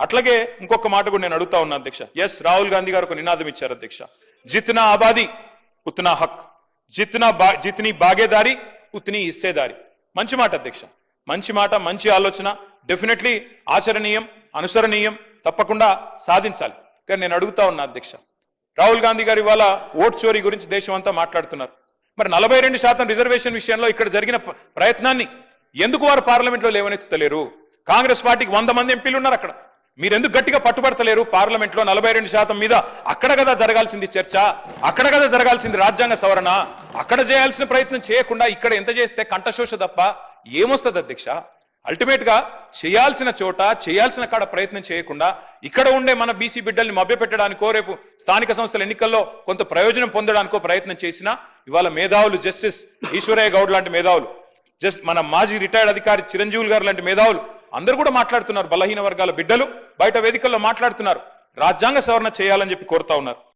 అట్లాగే ఇంకొక మాట కూడా నేను అడుగుతా ఉన్నా అధ్యక్ష. ఎస్, రాహుల్ గాంధీ గారు ఒక నినాదం ఇచ్చారు అధ్యక్ష. జిత్నా ఆబాదీ ఉత్నా హక్, జిత్నీ భాగేదారీ ఉత్నీ హిస్సేదారీ. మంచి మాట అధ్యక్ష, మంచి మాట, మంచి ఆలోచన, డెఫినెట్లీ ఆచరణీయం, అనుసరణీయం, తప్పకుండా సాధించాలి. కానీ నేను అడుగుతా ఉన్నా అధ్యక్ష, రాహుల్ గాంధీ గారు ఇవాళ ఓట్ చోరీ గురించి దేశం అంతా మాట్లాడుతున్నారు. మరి 42% రిజర్వేషన్ విషయంలో ఇక్కడ జరిగిన ప్రయత్నాన్ని ఎందుకు వారు పార్లమెంట్లో లేవనెత్తలేరు? కాంగ్రెస్ పార్టీకి 100 మంది ఎంపీలు ఉన్నారు అక్కడ. మీరు ఎందుకు గట్టిగా పట్టుబడతలేరు? పార్లమెంట్లో 42% మీద అక్కడ కదా జరగాల్సింది చర్చ, అక్కడ కదా జరగాల్సింది రాజ్యాంగ సవరణ. అక్కడ చేయాల్సిన ప్రయత్నం చేయకుండా ఇక్కడ ఎంత చేస్తే కంఠశోష తప్ప ఏమొస్తుంది అధ్యక్ష? అల్టిమేట్ గా చేయాల్సిన చోట చేయాల్సిన కాడ ప్రయత్నం చేయకుండా ఇక్కడ ఉండే మన బీసీ బిడ్డల్ని మభ్యపెట్టడానికో రేపు స్థానిక సంస్థల ఎన్నికల్లో కొంత ప్రయోజనం పొందడానికో ప్రయత్నం చేసినా ఇవాళ మేధావులు, జస్టిస్ ఈశ్వరయ్య గౌడ్ లాంటి మేధావులు, మన మాజీ రిటైర్డ్ అధికారి చిరంజీవులు గారు లాంటి మేధావులు అందరూ కూడా మాట్లాడుతున్నారు. బలహీన వర్గాల బిడ్డలు బయట వేదికల్లో మాట్లాడుతున్నారు. రాజ్యాంగ సవరణ చేయాలని చెప్పి కోరుతా ఉన్నారు.